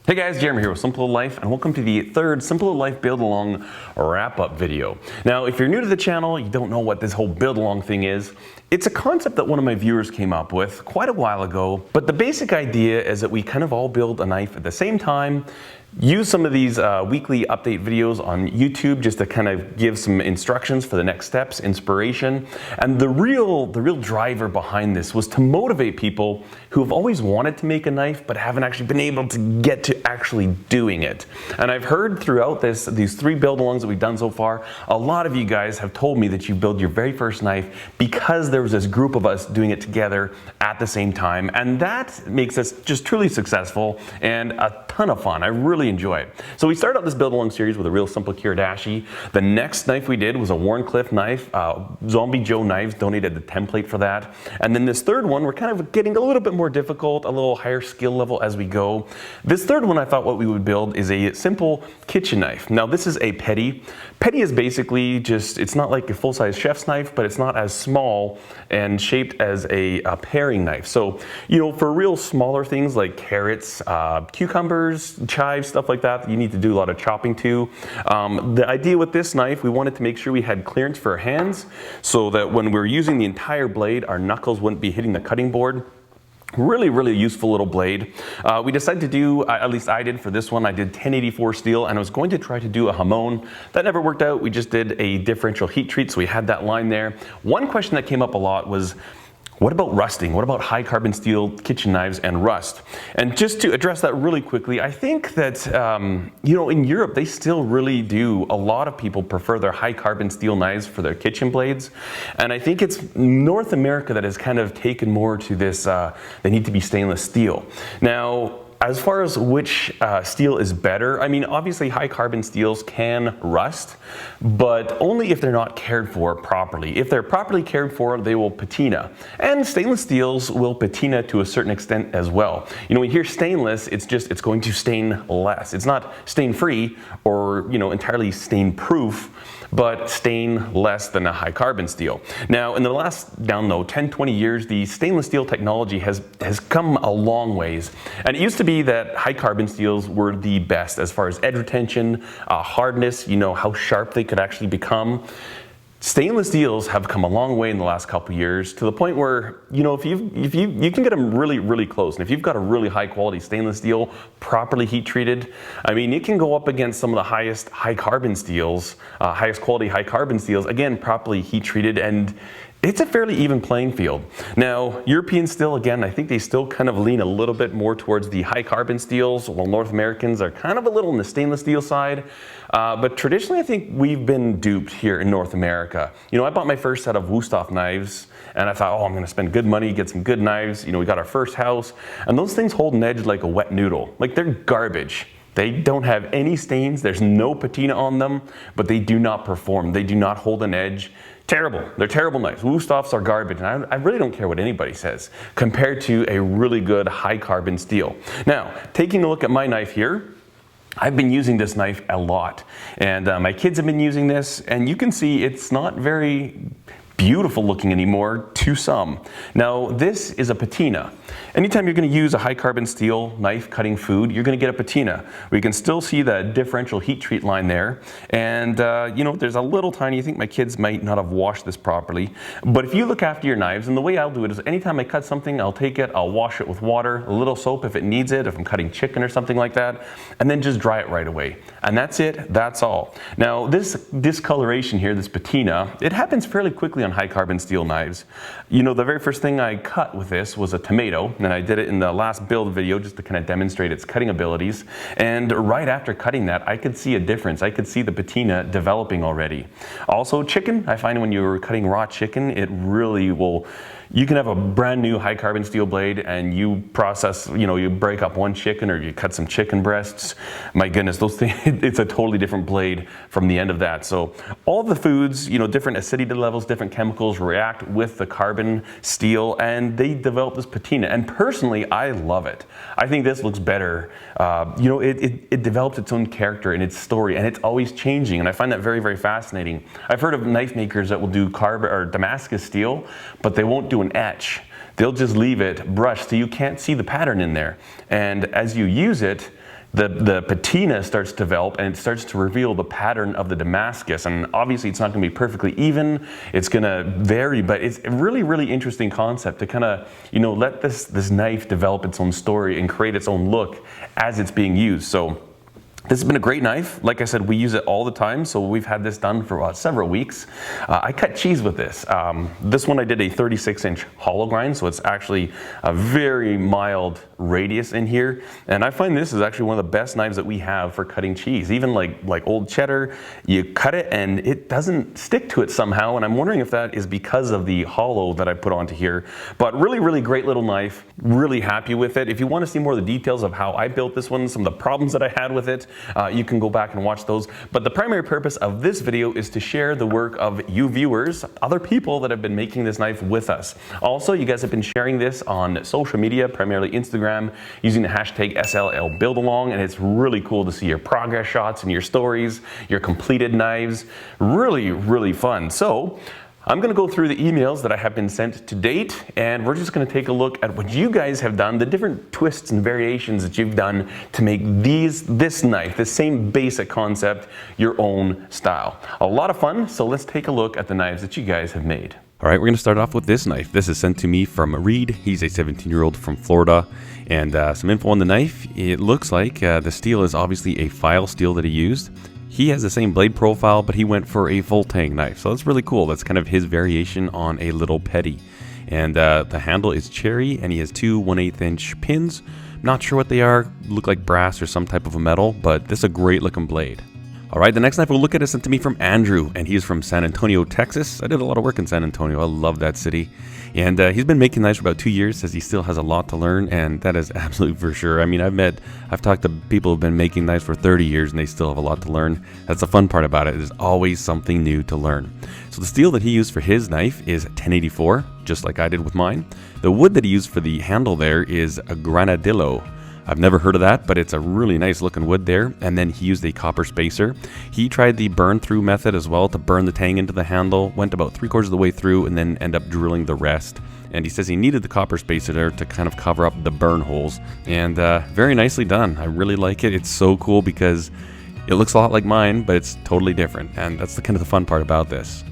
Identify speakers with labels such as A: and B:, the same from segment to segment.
A: Hey guys, Jeremy here with Simple Little Life, and welcome to the third Simple Little Life Build Along wrap-up video. Now, if you're new to the channel, you don't know what this whole build along thing is, it's a concept that one of my viewers came up with quite a while ago, but the basic idea is that we kind of all build a knife at the same time, use some of these weekly update videos on YouTube just to kind of give some instructions for the next steps, inspiration. And the real driver behind this was to motivate people who have always wanted to make a knife but haven't actually been able to get to actually doing it. And I've heard throughout these three build alongs that we've done so far, a lot of you guys have told me that you built your very first knife because there was this group of us doing it together at the same time. And that makes us just truly successful and a ton of fun. I really enjoy it. So we started out this build along series with a real simple Kiridashi. The next knife we did was a Warncliffe knife. Zombie Joe Knives donated the template for that. And then this third one, we're kind of getting a little bit more difficult, a little higher skill level as we go. This third one, I thought what we would build is a simple kitchen knife. Now this is a petty. Petty is basically just, it's not like a full-size chef's knife, but it's not as small and shaped as a paring knife. So, you know, for real smaller things like carrots, cucumbers, chives, stuff like that, you need to do a lot of chopping to. The idea with this knife, we wanted to make sure we had clearance for our hands so that when we're using the entire blade, our knuckles wouldn't be hitting the cutting board. Really useful little blade. We decided to do, at least I did for this one, I did 1084 steel, and I was going to try to do a hamon. That never worked out. We just did a differential heat treat, so we had that line there. One question that came up a lot was, what about rusting? What about high carbon steel kitchen knives and rust? And just to address that really quickly, I think that, you know, in Europe, they still really do. A lot of people prefer their high carbon steel knives for their kitchen blades. And I think it's North America that has kind of taken more to this, they need to be stainless steel. Now, as far as which steel is better, I mean, obviously high carbon steels can rust, but only if they're not cared for properly. If they're properly cared for, they will patina. And stainless steels will patina to a certain extent as well. You know, when you hear stainless, it's going to stain less. It's not stain free or, you know, entirely stain proof, but stain less than a high carbon steel. Now, in the last, 10, 20 years, the stainless steel technology has come a long ways. And it used to be that high carbon steels were the best as far as edge retention, hardness, you know, how sharp they could actually become. Stainless steels have come a long way in the last couple of years to the point where, you know, if you can get them really close. And if you've got a really high quality stainless steel, properly heat treated, I mean, it can go up against some of the highest high carbon steels, highest quality high carbon steels, again, properly heat treated, and it's a fairly even playing field. Now, Europeans still, again, I think they still kind of lean a little bit more towards the high carbon steels, while North Americans are kind of a little on the stainless steel side. But traditionally, I think we've been duped here in North America. You know, I bought my first set of Wüsthof knives, and I thought, oh, I'm gonna spend good money, get some good knives. You know, we got our first house, and those things hold an edge like a wet noodle. Like, they're garbage. They don't have any stains, there's no patina on them, but they do not perform. They do not hold an edge. Terrible. They're terrible knives. Wüstofs are garbage, and I really don't care what anybody says compared to a really good high carbon steel. Now, taking a look at my knife here, I've been using this knife a lot, and my kids have been using this, and you can see it's not very beautiful looking anymore to some. Now, this is a patina. Anytime you're going to use a high carbon steel knife cutting food, you're going to get a patina. We can still see the differential heat treat line there. And, you know, there's a little tiny, I think my kids might not have washed this properly. But if you look after your knives, and the way I'll do it is anytime I cut something, I'll take it, I'll wash it with water, a little soap if it needs it, if I'm cutting chicken or something like that, and then just dry it right away. And that's it, that's all. Now, this discoloration here, this patina, it happens fairly quickly on high carbon steel knives. You know, the very first thing I cut with this was a tomato, and I did it in the last build video just to kind of demonstrate its cutting abilities. And right after cutting that, I could see a difference. I could see the patina developing already. Also, chicken, I find when you're cutting raw chicken, it really will, you can have a brand new high carbon steel blade and you process, you know, you break up one chicken or you cut some chicken breasts. My goodness, those things, it's a totally different blade from the end of that. So all the foods, you know, different acidity levels, different chemicals react with the carbon steel and they develop this patina. And personally, I love it. I think this looks better. You know, it develops its own character and its story, and it's always changing. And I find that very fascinating. I've heard of knife makers that will do carbon or Damascus steel, but they won't do an etch. They'll just leave it brushed so you can't see the pattern in there. And as you use it, the patina starts to develop and it starts to reveal the pattern of the Damascus. And obviously it's not going to be perfectly even, it's going to vary, but it's a really, really interesting concept to kind of, let this knife develop its own story and create its own look as it's being used. So this has been a great knife. Like I said, we use it all the time, so we've had this done for several weeks. I cut cheese with this. This one I did a 36-inch hollow grind, so it's actually a very mild radius in here. And I find this is actually one of the best knives that we have for cutting cheese. Even like old cheddar, you cut it and it doesn't stick to it somehow, and I'm wondering if that is because of the hollow that I put onto here. But really, really great little knife. Really happy with it. If you want to see more of the details of how I built this one, some of the problems that I had with it, you can go back and watch those. But the primary purpose of this video is to share the work of you viewers, other people that have been making this knife with us. Also, you guys have been sharing this on social media, primarily Instagram, using the hashtag sllbuildalong, and it's really cool to see your progress shots and your stories, your completed knives. Really, really fun. So I'm going to go through the emails that I have been sent to date, and we're just going to take a look at what you guys have done, the different twists and variations that you've done to make this knife, this same basic concept, your own style. A lot of fun, so let's take a look at the knives that you guys have made. All right, we're going to start off with this knife. This is sent to me from Reed. He's a 17-year-old from Florida. And some info on the knife. It looks like the steel is obviously a file steel that he used. He has the same blade profile, but he went for a full tang knife. So that's really cool. That's kind of his variation on a little petty. And the handle is cherry, and he has two 1/8 inch pins. Not sure what they are. Look like brass or some type of a metal, but this is a great looking blade. All right, the next knife we'll look at is sent to me from Andrew, and he's from San Antonio, Texas. I did a lot of work in San Antonio. I love that city. And he's been making knives for about 2 years, says he still has a lot to learn, and that is absolutely for sure. I mean, I've talked to people who've been making knives for 30 years, and they still have a lot to learn. That's the fun part about it. There's always something new to learn. So the steel that he used for his knife is 1084, just like I did with mine. The wood that he used for the handle there is a granadillo. I've never heard of that, but it's a really nice looking wood there. And then he used a copper spacer. He tried the burn through method as well to burn the tang into the handle, went about 3/4 of the way through and then end up drilling the rest. And he says he needed the copper spacer there to kind of cover up the burn holes. And very nicely done. I really like it. It's so cool because it looks a lot like mine, but it's totally different. And that's the kind of the fun part about this.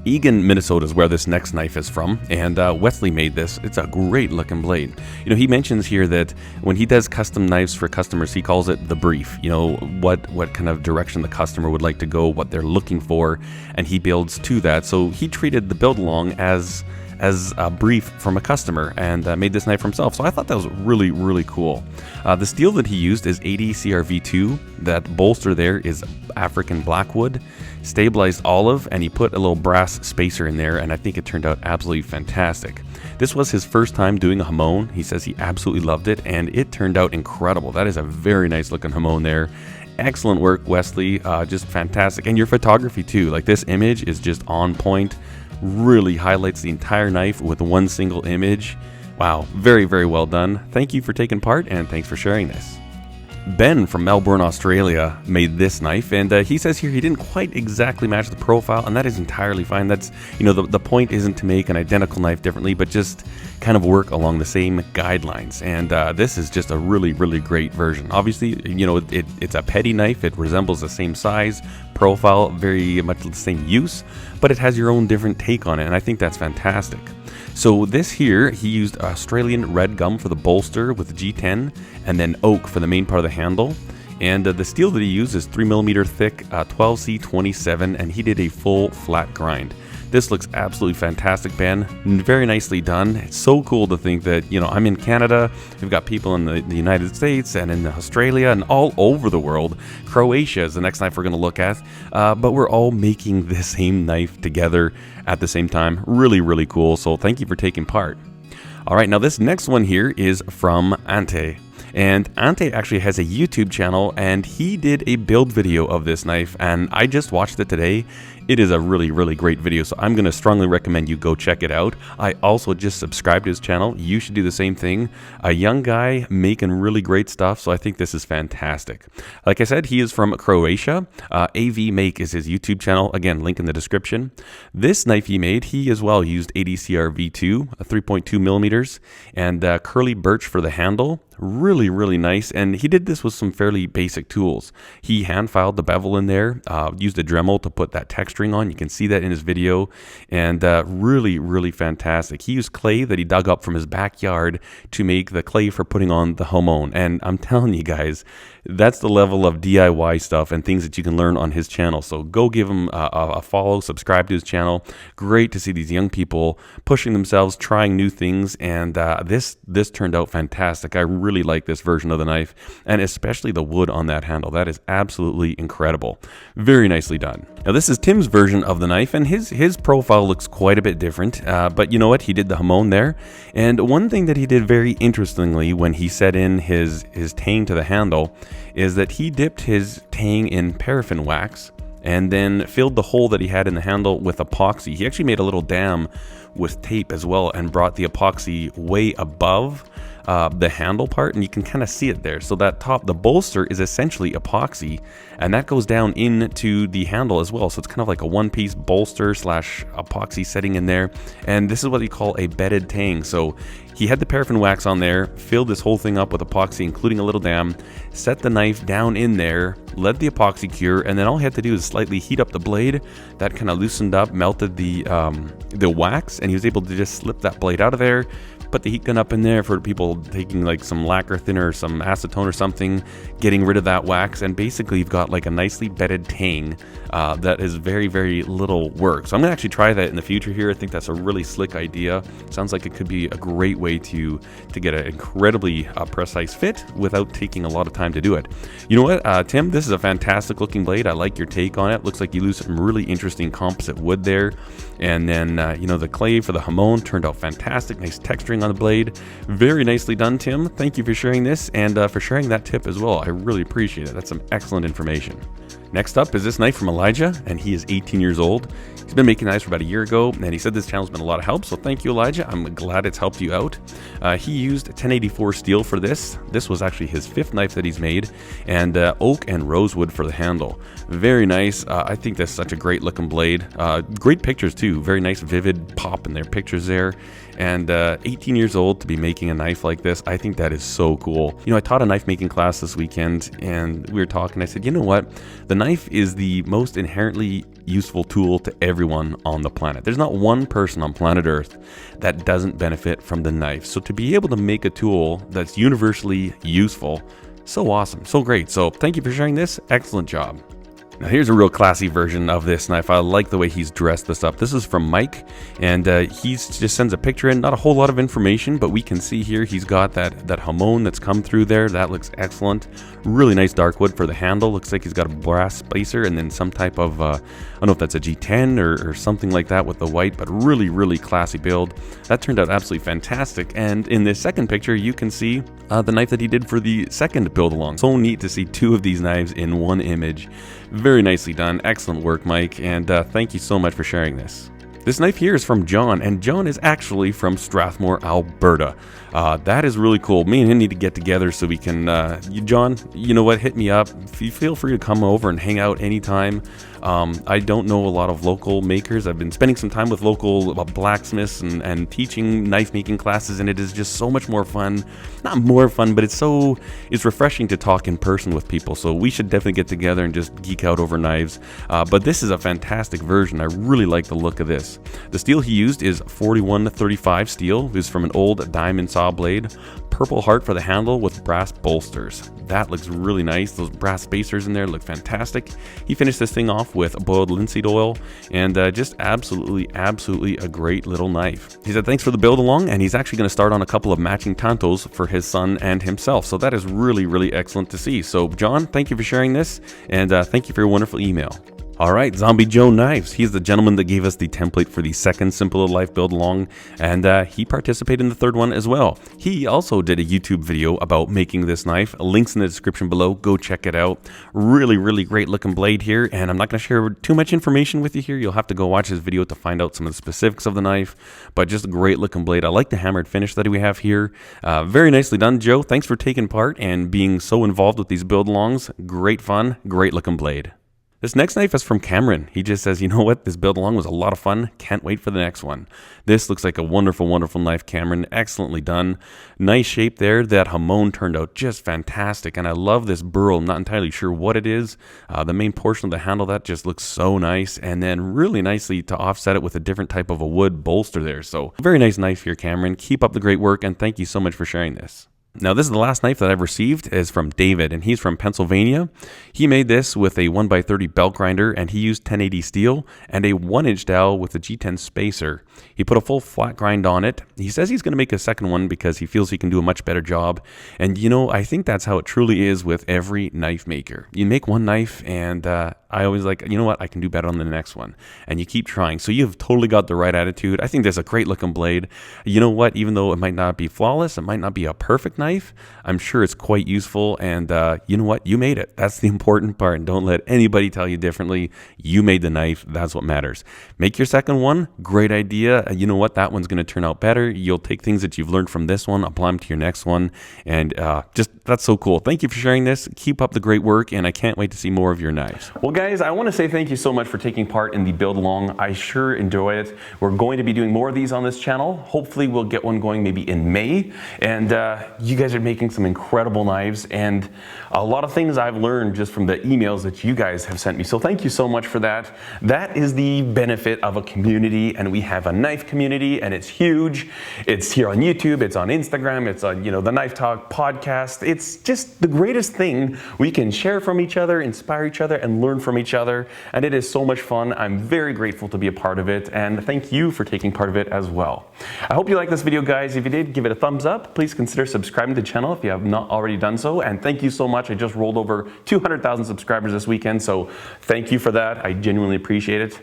A: Eagan, Minnesota is where this next knife is from, and Wesley made this. It's a great looking blade. He mentions here that when he does custom knives for customers, he calls it the brief. What kind of direction the customer would like to go, what they're looking for, and he builds to that. So he treated the build along as a brief from a customer and made this knife for himself. So I thought that was really, really cool. The steel that he used is 80 CRV2. That bolster there is African blackwood, stabilized olive, and he put a little brass spacer in there, and I think it turned out absolutely fantastic. This was his first time doing a hamon. He says he absolutely loved it, and it turned out incredible. That is a very nice looking hamon there. Excellent work, Wesley. Just fantastic. And your photography too. Like, this image is just on point. Really highlights the entire knife with one single image. Wow, very, very well done. Thank you for taking part, and thanks for sharing this. Ben from Melbourne, Australia made this knife, and he says here he didn't quite exactly match the profile, and that is entirely fine. That's, the point isn't to make an identical knife differently, but just kind of work along the same guidelines. And this is just a really, really great version. Obviously, it's a petty knife. It resembles the same size, profile, very much the same use, but it has your own different take on it, and I think that's fantastic. So this here, he used Australian red gum for the bolster with G10, and then oak for the main part of the handle. And the steel that he used is 3mm thick, 12C27, and he did a full flat grind. This looks absolutely fantastic, Ben. Very nicely done. It's so cool to think that, I'm in Canada, we've got people in the United States and in Australia and all over the world. Croatia is the next knife we're going to look at, but we're all making this same knife together at the same time. Really, really cool. So thank you for taking part. All right, now this next one here is from Ante. And Ante actually has a YouTube channel, and he did a build video of this knife, and I just watched it today. It is a really, really great video, so I'm going to strongly recommend you go check it out. I also just subscribed to his channel. You should do the same thing. A young guy making really great stuff, so I think this is fantastic. Like I said, he is from Croatia. AV Make is his YouTube channel. Again, link in the description. This knife he made, he as well used ADCR V2, 3.2 millimeters, and curly birch for the handle. Really, really nice. And he did this with some fairly basic tools. He hand filed the bevel in there, used a Dremel to put that texturing on. You can see that in his video. And really, really fantastic. He used clay that he dug up from his backyard to make the clay for putting on the homon. And I'm telling you guys, that's the level of DIY stuff and things that you can learn on his channel. So go give him a follow, subscribe to his channel. Great to see these young people pushing themselves, trying new things. And this turned out fantastic. I really like this version of the knife, and especially the wood on that handle. That is absolutely incredible. Very nicely done. Now this is Tim's version of the knife, and his profile looks quite a bit different, but you know what? He did the homon there. And one thing that he did very interestingly when he set in his tang to the handle is that he dipped his tang in paraffin wax and then filled the hole that he had in the handle with epoxy. He actually made a little dam with tape as well and brought the epoxy way above the handle part, and you can kind of see it there. So that the bolster is essentially epoxy, and that goes down into the handle as well. So it's kind of like a one-piece bolster slash epoxy setting in there, and this is what you call a bedded tang. So he had the paraffin wax on there, filled this whole thing up with epoxy, including a little dam, set the knife down in there, let the epoxy cure, and then all he had to do is slightly heat up the blade. That kind of loosened up, melted the wax, and he was able to just slip that blade out of there, put the heat gun up in there for people taking like some lacquer thinner, some acetone or something, getting rid of that wax, and basically you've got like a nicely bedded tang that is very, very little work. So I'm gonna actually try that in the future here. I think that's a really slick idea. Sounds like it could be a great way to get an incredibly precise fit without taking a lot of time to do it. You know what, Tim, this is a fantastic looking blade. I like your take on it. Looks like you used some really interesting composite wood there. And then, you know, the clay for the homon turned out fantastic. Nice texturing on the blade. Very nicely done, Tim. Thank you for sharing this and for sharing that tip as well. I really appreciate it. That's some excellent information. Next up is this knife from Elijah, and he is 18 years old. He's been making knives for about a year ago, and he said this channel's been a lot of help, so thank you, Elijah. I'm glad it's helped you out. He used 1084 steel for this. This was actually his 5th knife that he's made, and oak and rosewood for the handle. Very nice. I think that's such a great looking blade. Great pictures too. Very nice, vivid pop in their pictures there. And 18 years old to be making a knife like this, I think that is so cool. You know, I taught a knife making class this weekend, and we were talking. I said, you know what? The knife is the most inherently useful tool to everyone on the planet. There's not one person on planet Earth that doesn't benefit from the knife. So to be able to make a tool that's universally useful, so awesome, so great. So thank you for sharing this. Excellent job. Now here's a real classy version of this knife. I like the way he's dressed this up. This is from Mike, and he just sends a picture in. Not a whole lot of information, but we can see here he's got that homon that's come through there. That looks excellent. Really nice dark wood for the handle. Looks like he's got a brass spacer and then some type of, I don't know if that's a G10 or something like that with the white, but really, really classy build. That turned out absolutely fantastic. And in this second picture, you can see the knife that he did for the second build along. So neat to see 2 of these knives in one image. Very nicely done. Excellent work, Mike, and thank you so much for sharing this. This knife here is from John, and John is actually from Strathmore, Alberta. That is really cool. Me and him need to get together so we can, John, you know what, hit me up. Feel free to come over and hang out anytime. I don't know a lot of local makers. I've been spending some time with local blacksmiths and teaching knife making classes, and it is just so much more fun. Not more fun, but it's refreshing to talk in person with people. So we should definitely get together and just geek out over knives. But this is a fantastic version. I really like the look of this. The steel he used is 4135 steel. It was from an old diamond saw blade. Purple heart for the handle with brass bolsters. That looks really nice. Those brass spacers in there look fantastic. He finished this thing off with boiled linseed oil, and just absolutely a great little knife. He said thanks for the build along, and he's actually going to start on a couple of matching tantos for his son and himself. So that is really excellent to see. So John, thank you for sharing this, and thank you for your wonderful email. All right, Zombie Joe Knives. He's the gentleman that gave us the template for the second Simple Little Life build along, and he participated in the third one as well. He also did a YouTube video about making this knife. Links in the description below. Go check it out. Really, really great looking blade here, and I'm not going to share too much information with you here. You'll have to go watch his video to find out some of the specifics of the knife, but just a great looking blade. I like the hammered finish that we have here. Very nicely done, Joe. Thanks for taking part and being so involved with these build alongs. Great fun, great looking blade. This next knife is from Cameron. He just says, you know what, this build along was a lot of fun. Can't wait for the next one. This looks like a wonderful, wonderful knife, Cameron. Excellently done. Nice shape there. That hamon turned out just fantastic. And I love this burl. I'm not entirely sure what it is. The main portion of the handle, that just looks so nice. And then really nicely to offset it with a different type of a wood bolster there. So very nice knife here, Cameron. Keep up the great work, and thank you so much for sharing this. Now, this is the last knife that I've received. Is from David, and he's from Pennsylvania. He made this with a 1x30 belt grinder, and he used 1080 steel and a 1-inch dowel with a G10 spacer. He put a full flat grind on it. He says he's going to make a second one because he feels he can do a much better job. And you know, I think that's how it truly is with every knife maker. You make one knife, and I always like, you know what, I can do better on the next one. And you keep trying. So you've totally got the right attitude. I think there's a great looking blade. You know what, even though it might not be flawless, it might not be a perfect knife, I'm sure it's quite useful. And you know what, you made it. That's the important part. And don't let anybody tell you differently. You made the knife. That's what matters. Make your second one. Great idea. You know what, that one's going to turn out better. You'll take things that you've learned from this one, apply them to your next one. And just, that's so cool. Thank you for sharing this. Keep up the great work, and I can't wait to see more of your knives. Well, guys, I want to say thank you so much for taking part in the build along. I sure enjoy it. We're going to be doing more of these on this channel. Hopefully we'll get one going maybe in May. And you guys are making some incredible knives, and a lot of things I've learned just from the emails that you guys have sent me. So thank you so much for that. That is the benefit of a community, and we have a knife community, and it's huge. It's here on YouTube, it's on Instagram, it's on, you know, the Knife Talk podcast. It's just the greatest thing. We can share from each other, inspire each other, and learn from each other. And it is so much fun. I'm very grateful to be a part of it, and thank you for taking part of it as well. I hope you liked this video, guys. If you did, give it a thumbs up. Please consider subscribing to the channel if you have not already done so. And thank you so much. I just rolled over 200,000 subscribers this weekend, so thank you for that. I genuinely appreciate it.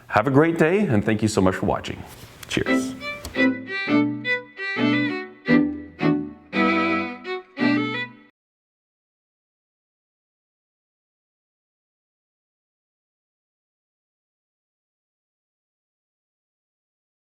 A: Have a great day, and thank you so much for watching. Cheers.